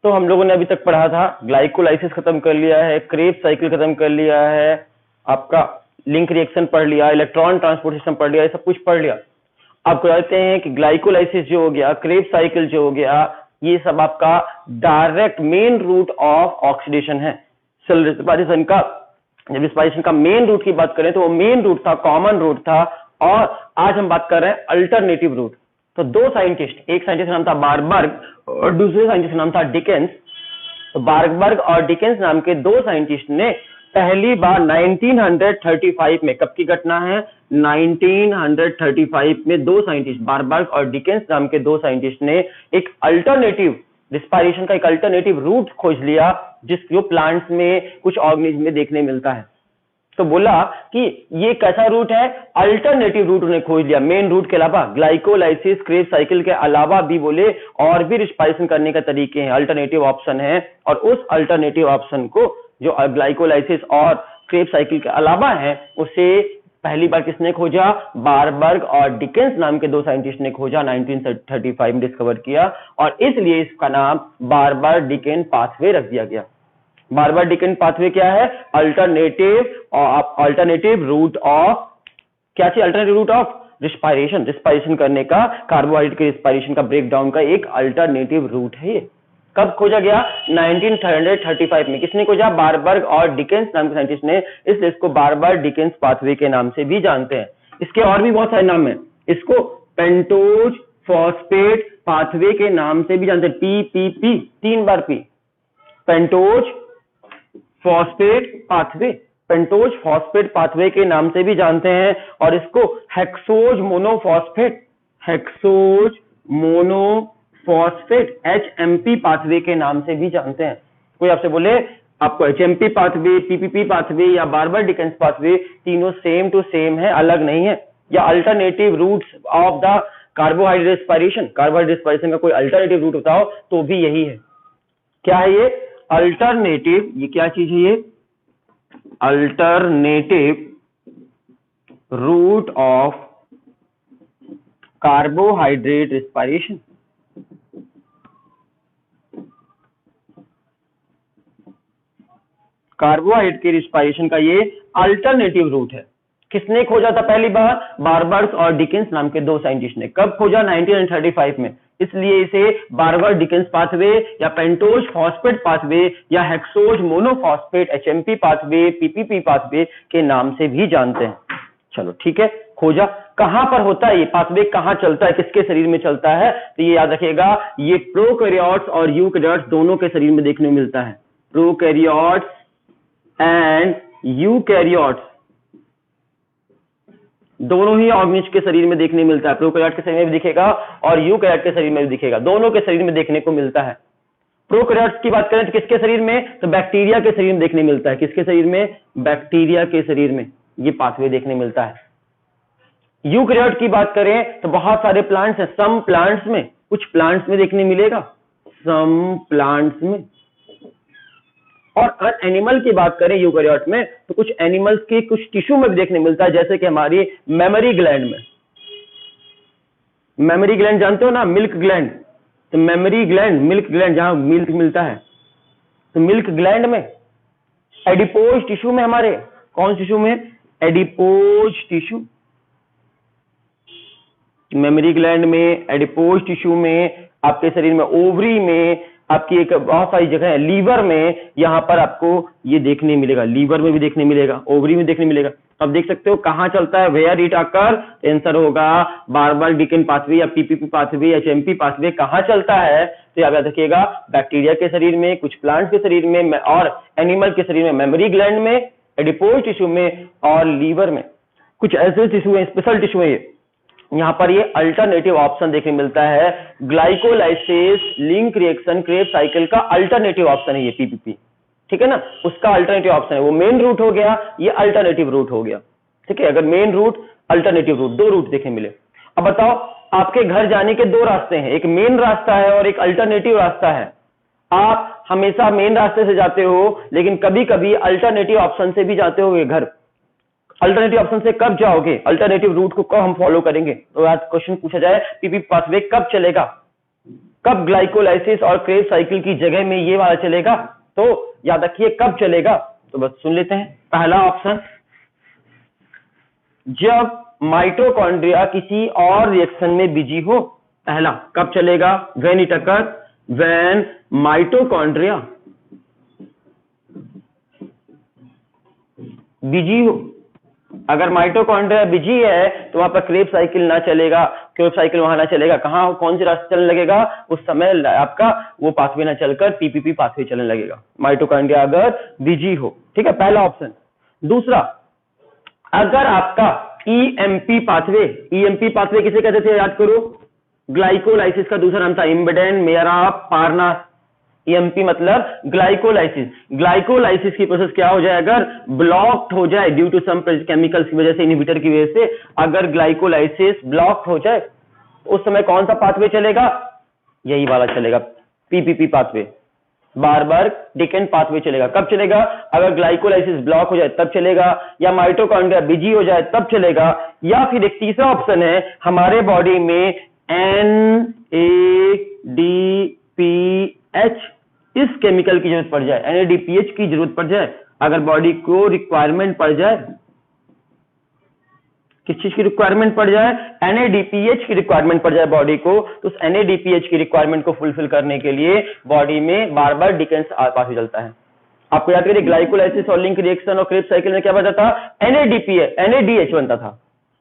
तो हम लोगों ने अभी तक पढ़ा था, ग्लाइकोलाइसिस खत्म कर लिया है, क्रेब्स साइकिल खत्म कर लिया है, आपका लिंक रिएक्शन पढ़ लिया, इलेक्ट्रॉन ट्रांसपोर्ट सिस्टम पढ़ लिया, ये सब कुछ पढ़ लिया। आप कहते हैं कि ग्लाइकोलाइसिस जो हो गया, क्रेब्स साइकिल जो हो गया, ये सब आपका direct main route of oxidation है। सेल रेस्पिरेशन का, जब रेस्पिरेशन का मेन रूट की बात करें तो वो मेन रूट था, कॉमन रूट था, और आज हम बात कर रहे हैं अल्टरनेटिव रूट। तो दो साइंटिस्ट, एक साइंटिस्ट का नाम था बारबर्ग और दूसरे साइंटिस्ट का नाम था डिकेंस। तो बारबर्ग और डिकेंस नाम के दो साइंटिस्ट ने पहली बार 1935 में, कब की घटना है, 1935 में दो साइंटिस्ट, बारबर्ग और डिकेंस नाम के दो साइंटिस्ट ने एक अल्टरनेटिव रिस्पायरेशन का एक अल्टरनेटिव रूट खोज लिया, जिसको प्लांट्स में, कुछ ऑर्गेनिज्म में देखने मिलता है। तो बोला कि ये कैसा रूट है, अल्टरनेटिव रूट उन्हें खोज लिया, मेन रूट के अलावा, ग्लाइकोलाइसिस क्रेब्स साइकिल के अलावा भी बोले और भी रिस्पायरेशन करने का तरीके हैं, अल्टरनेटिव ऑप्शन है। और उस अल्टरनेटिव ऑप्शन को, जो ग्लाइकोलाइसिस और क्रेब्स साइकिल के अलावा है, उसे पहली बार किसने खोजा, बारबर्ग और डिकेंस नाम के दो साइंटिस्ट ने खोजा, 1935 में डिस्कवर किया, और इसलिए इसका नाम बारबर्ग डिकेन पाथवे रख दिया गया। बारबर्ग डिकेन पाथवे क्या है, अल्टरनेटिव रूट ऑफ, क्या चीज, alternative route of respiration, respiration करने का, कार्बोहाइड्रेट के रिस्पायरेशन का ब्रेकडाउन का एक अल्टरनेटिव रूट है ये। कब खोजा गया, 1935 में। किसने खोजा, बारबर्ग और डिकेंस नाम के साइंटिस्ट ने, इसलिए इसको बारबर्ग डिकेंस पाथवे के नाम से भी जानते हैं। इसके और भी बहुत सारे नाम हैं, इसको पेंटोज फॉस्फेट पाथवे के नाम से भी जानते हैं, PPP, 3 बार P, pentose phosphate pathway, pentose phosphate pathway के नाम से भी जानते हैं, और इसको hexose monophosphate, hexose monophosphate HMP pathway के नाम से भी जानते हैं। कोई आपसे बोले आपको HMP पाथवे, PPP पाथवे या बारबर्ग डिकेंस पाथवे, तीनों सेम टू सेम है, अलग नहीं है, या alternative routes of the carbohydrate respiration, carbohydrate respiration का कोई अल्टरनेटिव रूट बताओ तो भी यही है। क्या है ये, अल्टरनेटिव, ये क्या चीज है ये, alternative route of carbohydrate respiration. Carbohydrate के रिस्पायरेशन का ये अल्टरनेटिव रूट है। किसने खोजा था पहली बार, बारबर्ग और डिकेंस नाम के दो साइंटिस्ट ने। कब खोजा, 1935 में। इसलिए इसे बारबर्ग डिकेंस पाथवे या पेंटोज फॉस्फेट पाथवे या hexose monophosphate HMP pathway, PPP pathway के नाम से भी जानते हैं। चलो ठीक है, खोजा। कहां पर होता है ये पाथवे, कहां चलता है, किसके शरीर में चलता है, तो ये याद रखिएगा, ये प्रोकैरियोट्स और यूकैरियोट्स दोनों के शरीर में देखने को मिलता है। प्रोकैरियोट्स एंड यूकैरियोट्स दोनों ही ऑर्गेनिज्म के शरीर में देखने मिलता है। प्रोकैरियोट के शरीर में भी दिखेगा और यूकैरियोट के शरीर में भी दिखेगा, दोनों के शरीर में देखने को मिलता है। प्रोकैरियोट्स की बात करें तो किसके शरीर में, तो बैक्टीरिया के शरीर में देखने मिलता है। किसके शरीर में, बैक्टीरिया के शरीर में ये पाथवे देखने मिलता है। यूकैरियोट की बात करें तो बहुत सारे प्लांट्स हैं, सम प्लांट्स में, कुछ प्लांट्स में देखने मिलेगा, सम प्लांट्स में। और एनिमल की बात करें यूकैरियोट में तो कुछ एनिमल्स के कुछ टिश्यू में भी देखने मिलता है, जैसे कि हमारी मेमोरी ग्लैंड में। मेमोरी ग्लैंड जानते हो ना, मिल्क ग्लैंड, तो मेमोरी ग्लैंड, मिल्क ग्लैंड, जहां मिल्क मिलता है, तो मिल्क ग्लैंड में, एडिपोज टिश्यू में, हमारे कौन टिश्यू में, एडिपोज टिश्यू, मेमोरी ग्लैंड में, एडिपोज टिश्यू में, आपके शरीर में ओवरी में, आपकी एक बहुत सारी जगह है, लीवर में, यहां पर आपको ये देखने मिलेगा, लीवर में भी देखने मिलेगा, ओवरी में देखने मिलेगा। अब देख सकते हो कहां चलता है, वेयर इट अकर, आंसर होगा बारबर्ग डिकेन पाथवे या PPP पाथवे या HMP पाथवे कहां चलता है, तो याद रखिएगा, बैक्टीरिया के शरीर में, कुछ प्लांट्स के शरीर में, और एनिमल के शरीर में मेमोरी ग्लैंड में, एडिपोज टिश्यू में और लीवर में। कुछ ऐसे टिश्यू है, स्पेशल टिश्यू है ये, यहां पर ये अल्टरनेटिव ऑप्शन देखने मिलता है। Glycolysis link reaction Krebs cycle का अल्टरनेटिव ऑप्शन है ये PPP, ठीक है ना, उसका अल्टरनेटिव ऑप्शन है। वो मेन रूट हो गया, ये अल्टरनेटिव रूट हो गया, ठीक है। अगर मेन रूट, अल्टरनेटिव रूट, दो रूट देखने मिले। अब बताओ, आपके घर जाने के दो रास्ते हैं, एक मेन रास्ता है और एक अल्टरनेटिव रास्ता है। आप हमेशा मेन रास्ते से जाते हो, लेकिन कभी कभी अल्टरनेटिव ऑप्शन से भी जाते हो घर। अल्टरनेटिव ऑप्शन से कब जाओगे, अल्टरनेटिव रूट को कब हम फॉलो करेंगे, तो आज क्वेश्चन पूछा जाए PPP पाथवे कब चलेगा, कब ग्लाइकोलाइसिस और क्रेब्स साइकिल की जगह में ये वाला चलेगा, तो याद रखिए कब चलेगा, तो बस सुन लेते हैं। पहला ऑप्शन, जब माइटोकॉन्ड्रिया किसी और रिएक्शन में बिजी हो। पहला कब चलेगा, when it occur, when mitochondria busy हो। अगर माइटोकॉन्ड्रिया बिजी है तो वहां पर क्रेब्स साइकिल ना चलेगा, क्रेब्स साइकिल वहां ना चलेगा, कहां कौन से रास्ते चलने लगेगा, उस समय आपका वो पाथवे ना चलकर पीपीपी पाथवे चलने लगेगा, माइटोकॉन्ड्रिया अगर बिजी हो। ठीक है, पहला ऑप्शन। दूसरा, अगर आपका ईएमपी पाथवे किसे कहते थे, याद करो, ग्लाइकोलाइसिस का दूसरा नाम था इम्बिडेंट मेरा पारनास। ईएमपी मतलब ग्लाइकोलाइसिस की प्रोसेस क्या हो जाए, अगर ब्लॉक्ड हो जाए ड्यू टू सम केमिकल्स की वजह से, इनहिबिटर की वजह से, अगर ग्लाइकोलाइसिस ब्लॉक्ड हो जाए उस समय कौन सा पाथवे चलेगा, यही वाला चलेगा, पीपीपी पाथवे, बार डिकेंट पाथवे चलेगा। कब चलेगा, अगर ग्लाइकोलाइसिस ब्लॉक हो जाए तब चलेगा, या माइटोकॉन्ड्रिया बिजी हो जाए तब चलेगा, या फिर एक तीसरा ऑप्शन है, हमारे बॉडी में NADPH इस केमिकल की जरूरत पड़ जाए, NADPH की जरूरत पड़ जाए, अगर बॉडी को रिक्वायरमेंट पड़ जाए, किस चीज की रिक्वायरमेंट पड़ जाए, NADPH की रिक्वायरमेंट पड़ जाए बॉडी को, तो उस NADPH की रिक्वायरमेंट को फुलफिल करने के लिए बॉडी में बार बार डिकेंस पाथवे चलता है। आपको याद करिए, ग्लाइकोलाइसिस और लिंक रिएक्शन और क्रेब्स साइकिल में क्या बनता था, NADH बनता था,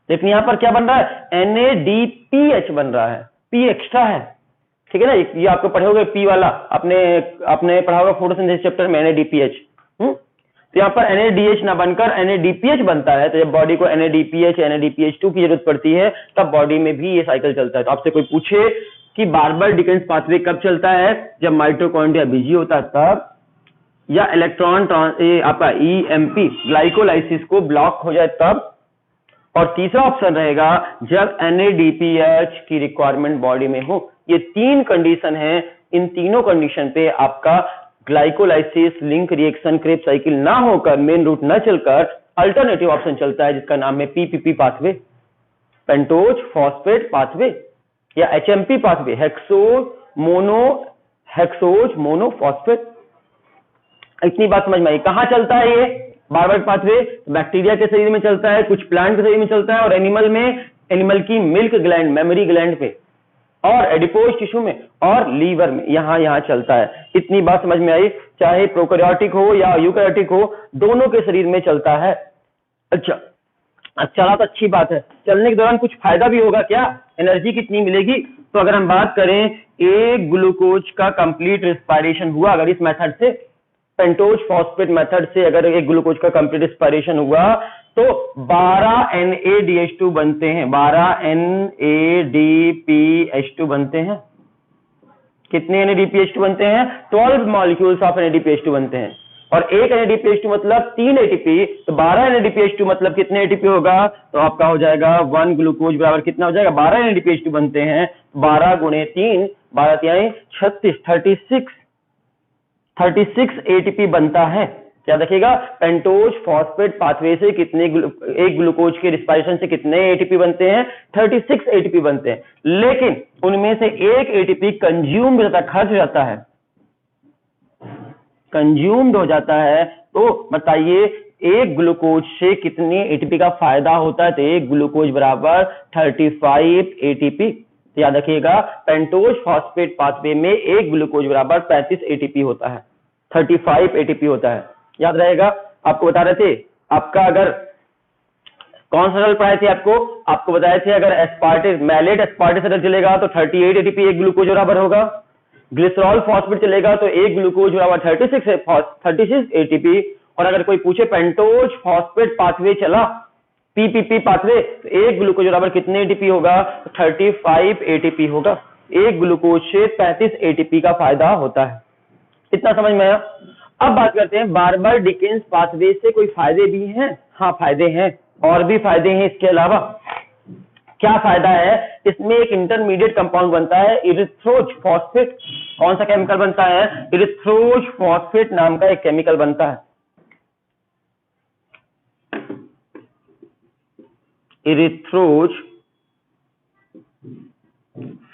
लेकिन यहां पर क्या बन रहा है, NADPH बन रहा है, P एक्स्ट्रा है। ठीक है ना, ये आपको पढ़ोगे P वाला, आपने पढ़ा होगा फोटोसिंथेसिस चैप्टर में, NADPH। तो यहाँ पर NADH ना बनकर NADPH बनता है, तो जब बॉडी को NADPH NADPH2 की जरूरत पड़ती है तब बॉडी में भी ये साइकिल चलता है। तो आपसे कोई पूछे कि बार बार डिकेंस पाथवे कब चलता है, जब माइटोकॉन्ड्रिया बिजी होता है तब, या इलेक्ट्रॉन आपका EMP ग्लाइकोलाइसिस को ब्लॉक हो जाए तब, और तीसरा ऑप्शन रहेगा जब NADPH की रिक्वायरमेंट बॉडी में हो। ये तीन कंडीशन है, इन तीनों कंडीशन पे आपका glycolysis link reaction Krebs cycle ना होकर, मेन रूट ना चलकर अल्टरनेटिव ऑप्शन चलता है जिसका नाम है PPP pathway, pentose phosphate pathway, या HMP पाथवे, हेक्सोज मोनोफॉस्फेट। इतनी बात समझ में आई। कहां चलता है ये बार पाथवे, बैक्टीरिया के शरीर में चलता है, कुछ प्लांट के शरीर में चलता है, और एनिमल की मिल्क ग्लैंड, मेमोरी ग्लैंड पे, और एडिपोज टिश्यू में, और लीवर में, यहां चलता है। इतनी बात समझ में आई। चाहे प्रोकैरियोटिक हो या यूकैरियोटिक हो, दोनों के शरीर में चलता है। अच्छा, चला तो अच्छी बात है, चलने के दौरान कुछ फायदा भी होगा क्या, एनर्जी कितनी मिलेगी, तो अगर हम बात करें, एक ग्लूकोज का कंप्लीट रिस्पायरेशन हुआ अगर इस मेथड से, पेंटोज फॉस्फेट मेथड से अगर एक ग्लूकोज का कंप्लीट रिस्पायरेशन हुआ तो 12 NADH2 बनते हैं, 12 NADPH2 बनते हैं। कितने NADPH2 बनते हैं, 12 मॉलिक्यूल्स ऑफ NADPH2 बनते हैं, और एक NADPH2 मतलब 3 ATP, तो 12 NADPH2 मतलब कितने ATP होगा, तो आपका हो जाएगा 1 ग्लूकोज बराबर कितना हो जाएगा, 12 NADPH2 बनते हैं, 12 गुणे 3, 12 तिहाई 36, 36 ATP बनता है। क्या देखिएगा, पेंटोज फॉस्फेट पाथवे से कितने एक ग्लूकोज के रिस्पायरेशन से कितने ATP बनते हैं, 36 ATP बनते हैं, लेकिन उनमें से एक ATP कंज्यूम हो जाता है, खर्च हो जाता है, कंज्यूम्ड हो जाता है। तो बताइए एक ग्लूकोज से कितने ATP का फायदा होता है, तो एक ग्लूकोज बराबर 35 ATP। तो याद रखिएगा, पेंटोज फॉस्फेट पाथवे में एक ग्लूकोज बराबर 35 ATP होता है, 35 ATP होता है, याद रहेगा। आपको बता रहे थे, आपका अगर कौन सा सरल पढ़ाए थे आपको बताए थे, अगर एस्पार्टिक मैलेट एस्पार्टिक सरल चलेगा तो 38 ATP एक ग्लूकोज बराबर होगा, ग्लिसरॉल फॉस्फेट चलेगा तो एक ग्लूकोज बराबर 36 ATP, और अगर कोई पूछे पेंटोज फॉस्फेट पाथवे चला, PPP पाथवे, तो एक ग्लूकोज बराबर कितने ATP होगा, 35 ATP होगा। एक ग्लूकोज से 35 ATP का फायदा होता है। इतना समझ में आया। अब बात करते हैं बार बार डिकेंस पाथवे से कोई फायदे भी हैं, हाँ फायदे हैं, और भी फायदे हैं इसके अलावा। क्या फायदा है, इसमें एक इंटरमीडिएट कंपाउंड बनता है इरिथ्रोज फॉस्फेट। कौन सा केमिकल बनता है, इरिथ्रोज फॉस्फेट नाम का एक केमिकल बनता है, इरिथ्रोज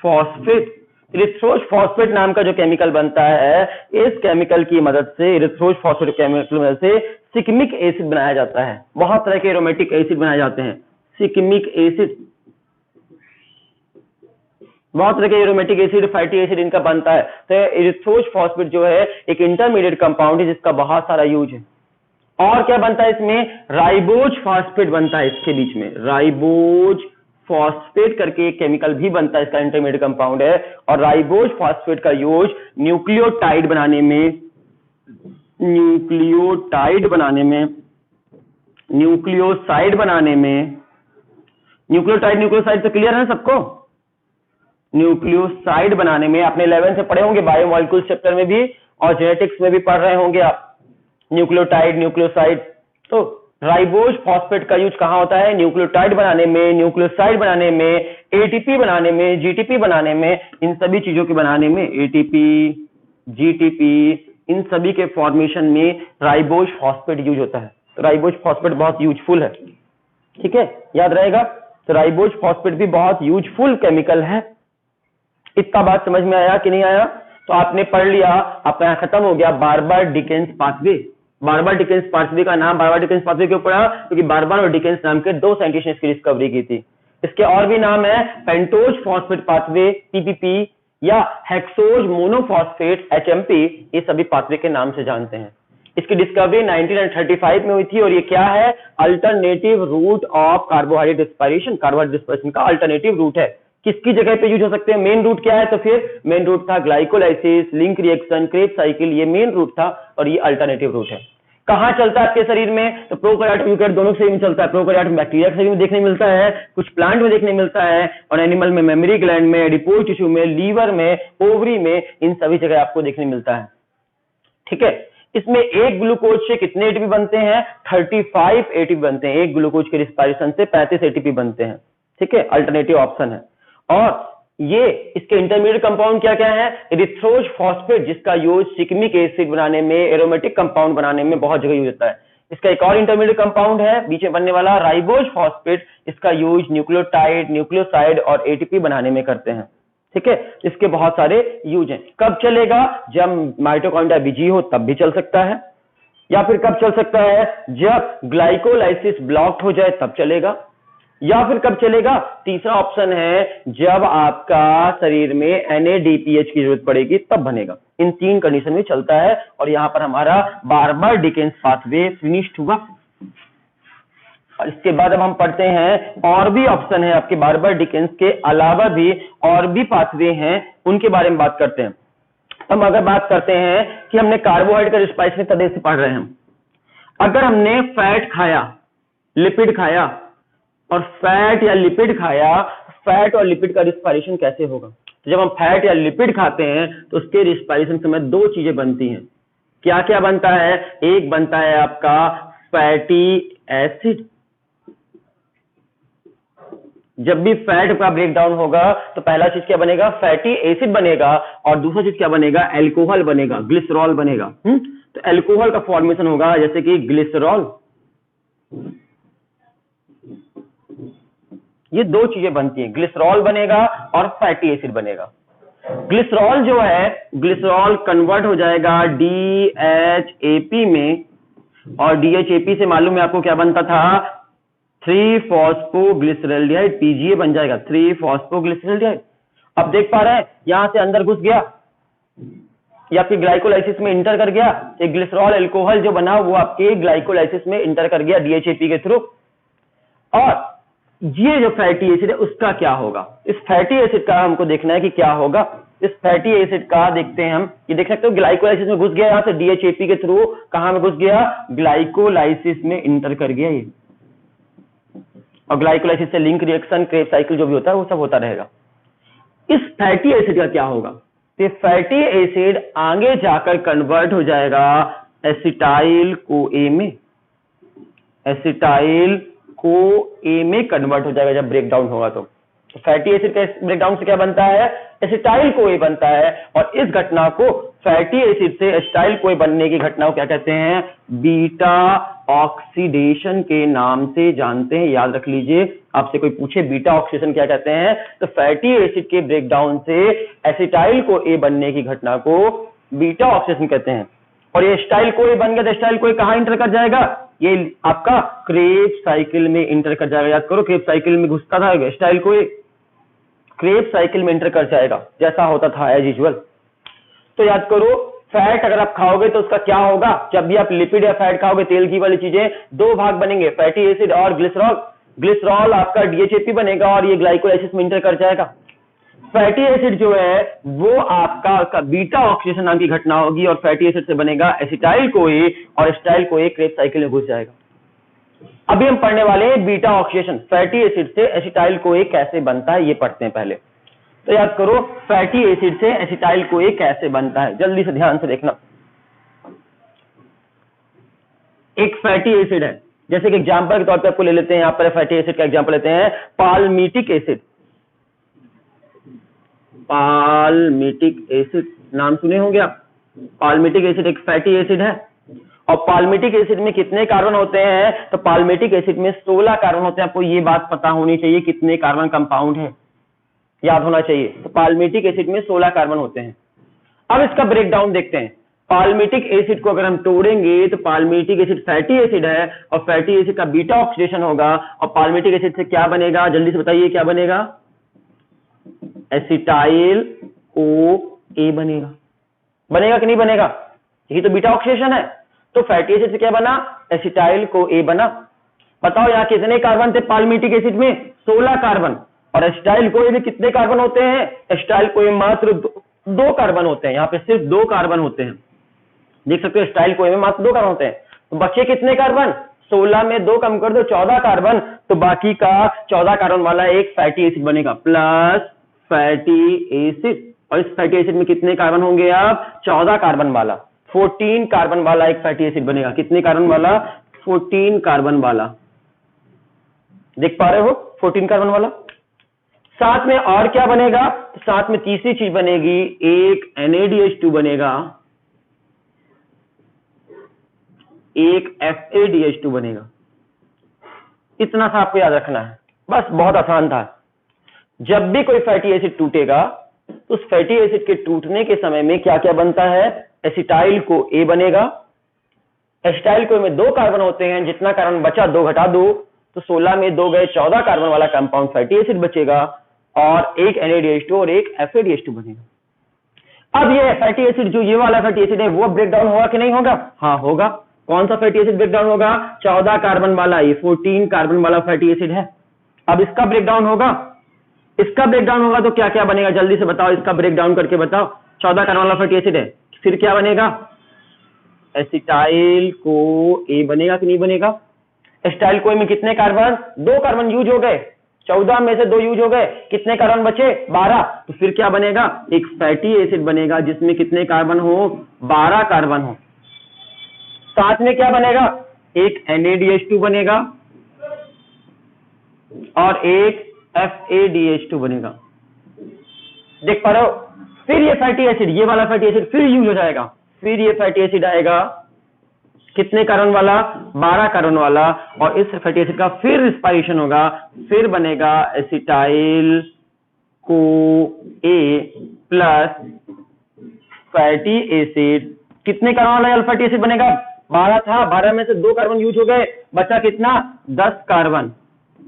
फॉस्फेट इरिथ्रोज फॉस्फेट नाम का जो केमिकल बनता है, इस केमिकल की मदद से, इरिथ्रोज फॉस्फेट केमिकल की मदद से सिकमिक एसिड बनाया जाता है। बहुत तरह के एरोमेटिक एसिड बनाए जाते हैं। सिकमिक एसिड, बहुत तरह के एरोमेटिक एसिड, फैटी एसिड इनका बनता है। तो इरिथ्रोज फॉस्फेट जो है एक इंटरमीडिएट कंपाउंड है जिसका बहुत सारा यूज है। और क्या बनता है इसमें? राइबोज फॉस्फेट बनता है इसके बीच में। राइबोज फॉस्फेट करके एक केमिकल भी बनता है, इसका इंटरमीडिएट कंपाउंड है। और राइबोज फॉस्फेट का यूज न्यूक्लियोटाइड बनाने में, न्यूक्लियोसाइड बनाने में, न्यूक्लियोसाइड तो क्लियर है ना सबको? न्यूक्लियोसाइड बनाने में आपने 11 से पढ़े होंगे, बायोमॉलिक्यूल्स चैप्टर में भी और जेनेटिक्स में भी पढ़ रहे होंगे आप, न्यूक्लियोटाइड, न्यूक्लियोसाइड। तो राइबोज फॉस्फेट का यूज कहां होता है? न्यूक्लियोटाइड बनाने में, न्यूक्लियोसाइड बनाने में, एटीपी बनाने में, जीटीपी बनाने में, इन सभी चीजों के बनाने में, एटीपी, जीटीपी, इन सभी के फॉर्मेशन में राइबोज फॉस्फेट यूज होता है। तो राइबोज फॉस्फेट बहुत यूजफुल है, ठीक है, याद रहेगा। तो राइबोज फॉस्फेट भी बहुत यूजफुल केमिकल है। इतना बात समझ में आया कि नहीं आया? तो आपने पढ़ लिया, आपका यहाँ खत्म हो गया बारबार डिकेंस पाथवे। बारबार डिकेंस पाथवे का नाम बारबार डिकेंस पाथवे क्यों पड़ा? क्योंकि बारबार और डिकेंस नाम के दो साइंटिस्ट ने इसकी डिस्कवरी की थी। इसके और भी नाम है, पेंटोज फॉस्फेट पाथवे पीपीपी, या हेक्सोज मोनोफॉस्फेट एचएमपी, ये सभी पाथवे के नाम से जानते हैं। इसकी डिस्कवरी 1935 में हुई थी। और ये क्या है? Alternative route of carbohydrate respiration. Carbohydrate respiration का अल्टरनेटिव रूट है। किसकी जगह पे यूज हो सकते हैं? मेन रूट क्या है? तो फिर मेन रूट था glycolysis, link reaction, Krebs cycle, ये मेन रूट था और ये अल्टरनेटिव रूट है। कहां चलता है आपके शरीर में? तो प्रोकैरियोट यूकैरियोट दोनों से में चलता है। प्रोकैरियोट में बैक्टीरिया के शरीर में देखने मिलता है, कुछ प्लांट में देखने मिलता है, और एनिमल में मेमोरी ग्लैंड में, एडिपोज टिश्यू में, लीवर में, ओवरी में, इन सभी जगह आपको देखने मिलता है, ठीक है। इसमें एक ग्लूकोज से कितने एटीपी बनते हैं? 35 एटीपी बनते हैं। एक ग्लूकोज के रिस्पायरेशन से 35 एटीपी बनते हैं, ठीक है, अल्टरनेटिव ऑप्शन है। और ये इसके इंटरमीडिएट कंपाउंड क्या क्या है? इरिथ्रोज फॉस्फेट, जिसका यूज सिकमिक एसिड बनाने में, एरोमेटिक कंपाउंड बनाने में बहुत जगह यूज होता है। इसका एक और इंटरमीडिएट कंपाउंड है बीच में बनने वाला, राइबोज फॉस्फेट, इसका यूज न्यूक्लियोटाइड, न्यूक्लियोसाइड और एटीपी बनाने में करते हैं, ठीक है। इसके बहुत सारे यूज हैं। कब चलेगा? जब माइटोकॉन्ड्रिया बिजी हो तब भी चल सकता है, या फिर कब चल सकता है? जब ग्लाइकोलाइसिस ब्लॉक्ड हो जाए तब चलेगा, या फिर कब चलेगा? तीसरा ऑप्शन है, जब आपका शरीर में NADPH की जरूरत पड़ेगी तब बनेगा। इन तीन कंडीशन में चलता है। और यहां पर हमारा बारबार डिकेंस पाथवे फिनिश्ड हुआ। और इसके बाद अब हम पढ़ते हैं, और भी ऑप्शन है आपके बारबार डिकेंस के अलावा भी और भी पाथवे हैं, उनके बारे में बात करते हैं। हम अगर बात करते हैं कि हमने कार्बोहाइड्रेट का रिस्पायरेशन तरह से पढ़ रहे हैं, अगर हमने फैट खाया, लिपिड खाया और फैट या लिपिड खाया, फैट और लिपिड का रिस्पायरेशन कैसे होगा? तो जब हम फैट या लिपिड खाते हैं तो उसके रिस्पायरेशन समय दो चीजें बनती हैं। क्या क्या बनता है? एक बनता है आपका फैटी एसिड। जब भी फैट का ब्रेकडाउन होगा तो पहला चीज क्या बनेगा? फैटी एसिड बनेगा। और दूसरा चीज क्या बनेगा? एल्कोहल बनेगा, ग्लिसरॉल बनेगा। तो एल्कोहल का फॉर्मेशन होगा जैसे कि ग्लिसरॉल। ये दो चीजें बनती हैं, ग्लिसरॉल बनेगा और फैटी एसिड बनेगा। ग्लिसरॉल जो है, ग्लिसरॉल कन्वर्ट हो जाएगा DHAP में, और DHAP से मालूम है आपको क्या बनता था? 3-फॉस्फोग्लिसरॉल्डिहाइड, PGA बन जाएगा, 3-फॉस्फोग्लिसरॉल्डिहाइड। अब देख पा रहे हैं, यहां से अंदर घुस गया या फिर ग्लाइकोलाइसिस में इंटर कर गया। एक ग्लिसरॉल एल्कोहल जो बना वो आपके ग्लाइकोलाइसिस में इंटर कर गया DHAP के थ्रू। और ये जो फैटी एसिड है उसका क्या होगा? इस फैटी एसिड का हमको देखना है कि क्या होगा। इस फैटी एसिड का देखते हैं हम, ये देख सकते हो ग्लाइकोलाइसिस में घुस गया, यहां से DHAP के थ्रू कहां में घुस गया? ग्लाइकोलाइसिस में इंटर कर गया ये। और ग्लाइकोलाइसिस से लिंक रिएक्शन, क्रेब्स साइकिल जो भी होता है वो सब होता रहेगा। इस फैटी एसिड का क्या होगा? तो फैटी एसिड आगे जाकर कन्वर्ट हो जाएगा एसिटाइल CoA में। एसिटाइल CoA में कन्वर्ट हो जाएगा जब ब्रेकडाउन होगा। तो फैटी एसिड का ब्रेकडाउन से क्या बनता है? एसिटाइल CoA बनता है। और इस घटना को, फैटी एसिड से एसिटाइल CoA बनने की घटना को क्या कहते हैं? बीटा ऑक्सीडेशन के नाम से जानते हैं, याद रख लीजिए। आपसे कोई पूछे बीटा ऑक्सीडेशन क्या कहते हैं, तो फैटी एसिड के ब्रेकडाउन से एसिटाइल को ए बनने की घटना को बीटा ऑक्सीडेशन कहते हैं। और ये एसिटाइल को ए बन गया तो एसिटाइल को ए कहां इंटर कर जाएगा, ये आपका क्रेब्स साइकिल में इंटर कर जाएगा। याद करो क्रेब्स साइकिल में घुसता था एसिटाइल को ए, क्रेब्स साइकिल में इंटर कर जाएगा जैसा होता था एज यूजुअल। तो याद करो फैट अगर आप खाओगे तो उसका क्या होगा, जब भी आप लिपिड या फैट खाओगे तेल की वाली चीजें, दो भाग बनेंगे, फैटी एसिड और ग्लिसरॉल। ग्लिसरॉल आपका डीएचएपी बनेगा और ये ग्लाइकोलाइसिस में इंटर कर जाएगा। फैटी एसिड जो है वो आपका बीटा ऑक्सीडेशन नाम की घटना होगी और फैटी एसिड से बनेगा एसिटाइल को ए और एसिटाइल को ए क्रेब्स साइकिल में घुस जाएगा। अभी हम पढ़ने वाले हैं बीटा ऑक्सीडेशन, फैटी एसिड से एसिटाइल को ए कैसे बनता है ये पढ़ते हैं पहले। तो याद करो फैटी एसिड से एसिटाइल को ए कैसे बनता है, जल्दी से ध्यान से देखना। एक फैटी एसिड है, जैसे कि एग्जांपल के तौर पे आपको ले लेते हैं, यहां पर फैटी एसिड का एग्जांपल लेते हैं पाल्मिटिक एसिड। पाल्मिटिक एसिड नाम सुने होंगे आप, पाल्मिटिक एसिड एक फैटी एसिड है। और पाल्मिटिक एसिड में कितने कार्बन होते हैं, तो पाल्मिटिक एसिड में 16 कार्बन होते हैं। आपको ये बात पता होनी चाहिए कितने कार्बन कंपाउंड है, याद होना चाहिए। तो पाल्मिटिक एसिड में 16 कार्बन होते हैं। अब इसका ब्रेकडाउन देखते हैं। पाल्मिटिक एसिड को अगर हम तोड़ेंगे तो पाल्मिटिक एसिड फैटी एसिड है और फैटी एसिड का बीटा ऑक्सीडेशन होगा और पाल्मिटिक एसिड से क्या बनेगा, जल्दी से बताइए क्या बनेगा, एसिटाइल को ए बनेगा। बनेगा कि नहीं बनेगा, यही तो बीटा ऑक्सीडेशन है। तो फैटी एसिड से क्या बना, एसिटाइल को ए बना। बताओ यहां कितने कार्बन थे पाल्मिटिक एसिड में, 16 कार्बन। और एसिटाइल को ए में कितने कार्बन होते हैं, एसिटाइल को ए मात्र दो कार्बन होते हैं, यहां पे सिर्फ 2 कार्बन होते हैं। देख सकते हो एसिटाइल को ए में मात्र 2 कार्बन होते हैं। तो बचे कितने कार्बन, 16 में 2 कम कर दो 14 कार्बन, तो बाकी का 14 कार्बन वाला एक फैटी एसिड बनेगा प्लस फैटी एसिड। और इस फैटी एसिड में कितने कार्बन होंगे आप, 14 कार्बन वाला, 14 कार्बन वाला एक फैटी एसिड बनेगा। कितने कार्बन वाला, 14 कार्बन वाला। देख पा रहे हो 14 कार्बन वाला। साथ में और क्या बनेगा, तो साथ में तीसरी चीज बनेगी, एक NaDH2 बनेगा, एक FADH2 बनेगा। इतना सा आपको याद रखना है, बस बहुत आसान था। जब भी कोई फैटी एसिड टूटेगा तो उस फैटी एसिड के टूटने के समय में क्या क्या बनता है, एसिटाइल को ए बनेगा। एसिटाइल को में 2 कार्बन होते हैं, जितना कार्बन बचा 2 घटा दो तो 16 में 2 गए 14 कार्बन वाला कंपाउंड फैटी एसिड बचेगा और एक NaDH2 और एक FADH2 बनेगा। अब ये फैटी एसिड जो ये वाला फैटी एसिड है वो ब्रेकडाउन होगा कि नहीं होगा, हाँ होगा। कौन सा फैटी एसिड ब्रेकडाउन होगा, 14 कार्बन वाला, ये 14 कार्बन वाला फैटी एसिड है। अब इसका ब्रेकडाउन होगा, इसका ब्रेकडाउन होगा तो क्या क्या बनेगा, जल्दी से बताओ, इसका ब्रेकडाउन करके बताओ। 14 कार्बन वाला फैटी एसिड है, फिर क्या बनेगा, एसिटाइल को ए बनेगा कि नहीं बनेगा। एसिटाइल को ए में कितने कार्बन, 2 कार्बन यूज हो गए, 14 में से 2 यूज हो गए, कितने कार्बन बचे, 12। तो फिर क्या बनेगा, एक फैटी एसिड बनेगा जिसमें कितने कार्बन हो, 12 कार्बन हो। साथ में क्या बनेगा, एक NaDH2 बनेगा और एक FADH2 बनेगा। देख पा रहे हो, फिर ये फैटी एसिड, ये वाला फैटी एसिड फिर यूज हो जाएगा, फिर ये फैटी एसिड आएगा कितने कार्बन वाला, 12 कार्बन वाला, और इस फैटी एसिड का फिर रिस्पायरेशन होगा, फिर बनेगा एसिटाइल को ए प्लस फैटी एसिड। कितने कार्बन वाला फैटी एसिड बनेगा, 12 था, 12 में से 2 कार्बन यूज हो गए, बचा कितना, 10 कार्बन,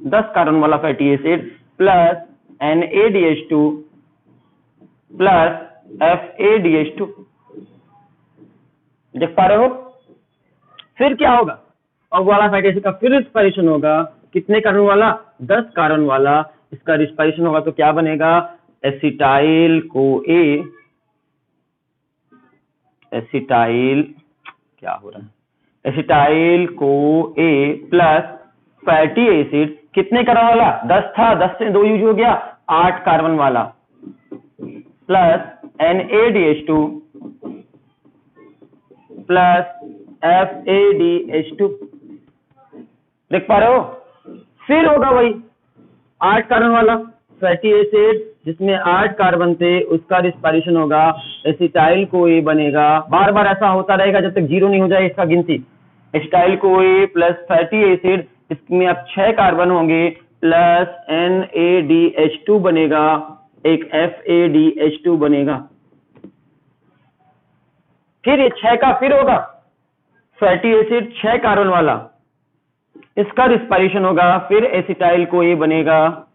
10 कार्बन वाला fatty acid plus NaDH2 plus FADH2। देख पा रहे हो, फिर क्या होगा, और वाला फैटी एसिड का फिर रिस्पायरेशन होगा, कितने कार्बन वाला, 10 कार्बन वाला, इसका रिस्पायरेशन होगा तो क्या बनेगा, एसिटाइल को ए, एसिटाइल क्या हो रहा है, एसिटाइल को ए प्लस फैटी एसिड, कितने कार्बन वाला, 10 था, 10 से 2 यूज हो गया, 8 कार्बन वाला, प्लस NaDH2 प्लस FADH2। देख पा रहे हो, फिर होगा वही 8 कार्बन वाला फैटी एसिड जिसमें 8 कार्बन थे, उसका रिस्पायरेशन होगा, एसिटाइल को ए बनेगा। बार बार ऐसा होता रहेगा जब तक 0 नहीं हो जाए इसका गिनती। Acetyl CoA plus fatty acid, इसमें अब 6 कार्बन होंगे प्लस NADH2 बनेगा, एक FADH2 बनेगा। फिर ये 6 का फिर होगा फैटी एसिड 6 कार्बन वाला, इसका रिस्पायरेशन होगा, फिर एसिटाइल कोए बनेगा।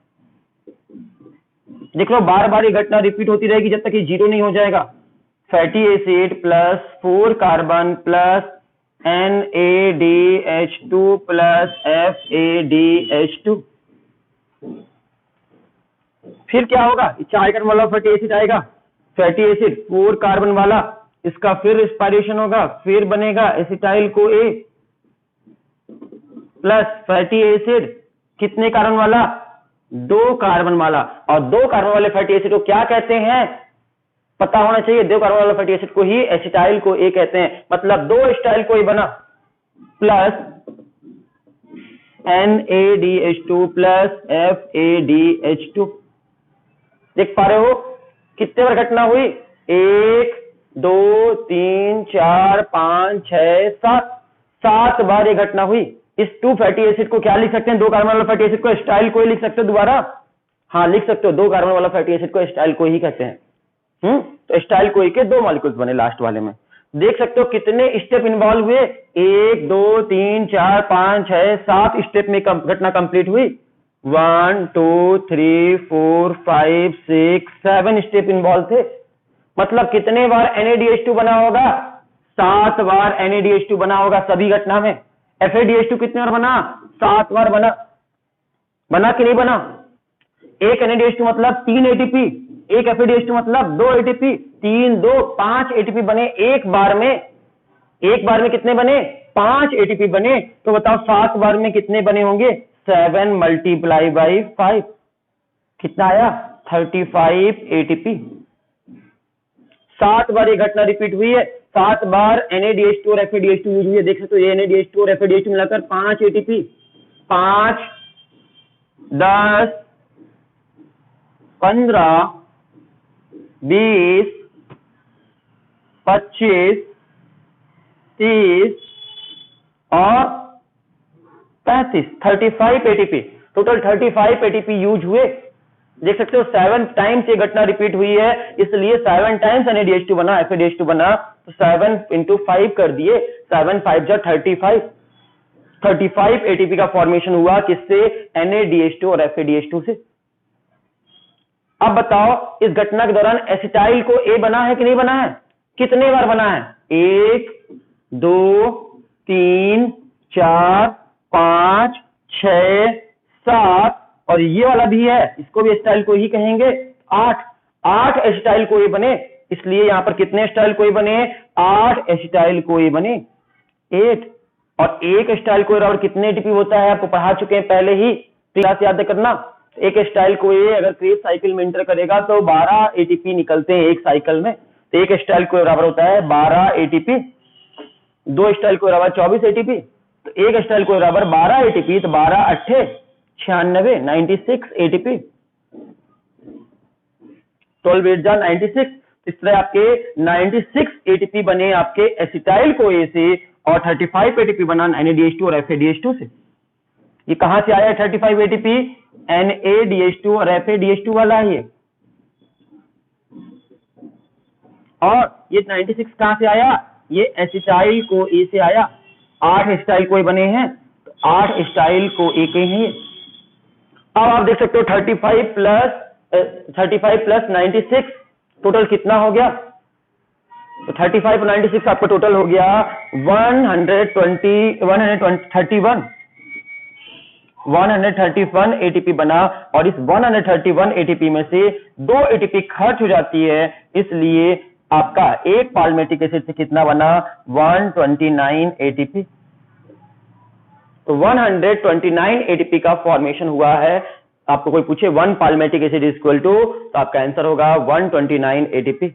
देख लो बार बार ये घटना रिपीट होती रहेगी जब तक ये जीरो नहीं हो जाएगा। Fatty acid plus 4 carbon plus NADH2 plus FADH2। फिर क्या होगा, 4 कार्बन वाला फैटी एसिड आएगा, फैटी एसिड 4 कार्बन वाला, इसका फिर रिस्पायरेशन होगा, फिर बनेगा acetyl CoA plus fatty acid कितने कार्बन वाला, 2 कार्बन वाला। और 2 कार्बन वाले फैटी एसिड को क्या कहते हैं पता होना चाहिए, 2 कार्बन वाले फैटी एसिड को ही एसिटाइल कोए कहते हैं। मतलब 2 एसिटाइल कोए बना प्लस NADH2 प्लस FADH2। देख पा रहे हो कितने बार घटना हुई, 1 2 3 4 5 6 7 बार ये घटना हुई। इस 2 फैटी एसिड को क्या लिख सकते हैं, 2 कार्बन वाला फैटी एसिड को एसिटाइल कोए लिख सकते हो दोबारा, हाँ लिख सकते हो, 2 कार्बन वाला फैटी एसिड को एसिटाइल कोए ही कहते हैं। तो एसिटाइल कोए के 2 मॉलिक्यूल्स बने लास्ट वाले में। देख सकते हो कितने स्टेप इन्वॉल्व हुए, 1 2 3 4 5 6 7 स्टेप में घटना कंप्लीट हुई। 1 2 3 4 5 6 7 स्टेप इन्वॉल्व थे। मतलब कितने बार NADH2 बना होगा, 7 बार NADH2 बना होगा सभी घटना में। FADH2 कितने बार बना, 7 बार बना कि नहीं बना। एक NADH2 मतलब 3 ATP, एक FADH2 मतलब 2 ATP, 3 2 5 ATP बने एक बार में। एक बार में कितने बने, 5 ATP बने। तो बताओ 7 बार में कितने बने होंगे, 7 मल्टीप्लाई बाई 5 कितना आया, 35 ATP। 7 बार ये घटना रिपीट हुई है, 7 बार NADH2 और FADH2 यूज हुई है। देख सकते हो ये NADH2 और FADH2 मिलाकर 5 ATP, 5 10 15 20 25 30 और 35, 35 ATP, टोटल 35 ATP यूज हुए। देख सकते हो 7 टाइम्स ये घटना रिपीट हुई है, इसलिए 7 टाइम्स NADH2 बना, FADH2 बना, तो 7 into 5 कर दिए, 7 5 जा 35 ATP का फॉर्मेशन हुआ किससे, NADH2 और FADH2 से। अब बताओ इस घटना के दौरान एसिटाइल को ए बना है कि नहीं बना है, कितने बार बना है, 1 2 3 4 5 6 7 और ये वाला भी है, इसको भी एसिटाइल को ही कहेंगे। 8 एसिटाइल कोए बने, इसलिए यहां पर कितने एसिटाइल कोए बने, 8 एसिटाइल कोए बने, 8। और एक एसिटाइल कोए बराबर कितने एटीपी होता है, आपको पढ़ा चुके हैं पहले ही, क्लास याद करना। एक एसिटाइल कोए अगर क्रेब साइकिल में एंटर करेगा तो 12 एटीपी निकलते हैं एक साइकिल में। तो एक एसिटाइल कोए बराबर होता है 12 एटीपी, 2 एसिटाइल कोए बराबर 24 एटीपी, तो एक एसिटाइल कोए बराबर 12 एटीपी, तो 12 8 96 एटीपी, 12 8 जा 96। इस तरह आपके 96 एटीपी बने आपके एसिटाइल कोए से और 35 एटीपी बना NADH2 और FADH2 से। ये कहां से आया 35 एटीपी, NADH2 और FADH2 वाला है ये। और ये 96 कहां से आया, ये एसिटाइल को ए से आया। 8 एसिटाइल कोए बने हैं, तो 8 एसिटाइल को ए के हैं। अब आप देख सकते हो 35 प्लस 96 टोटल कितना हो गया, तो 35 और 96 आपका टोटल हो गया 131 एटीपी बना। और इस 131 एटीपी में से 2 एटीपी खर्च हो जाती है, इसलिए आपका एक पाल्मेटिक एसिड से कितना बना, 129 एटीपी। तो 129 एटीपी का फॉर्मेशन हुआ है। आपको कोई पूछे 1 palmitic acid is equal to, तो आपका आंसर होगा 129 एटीपी।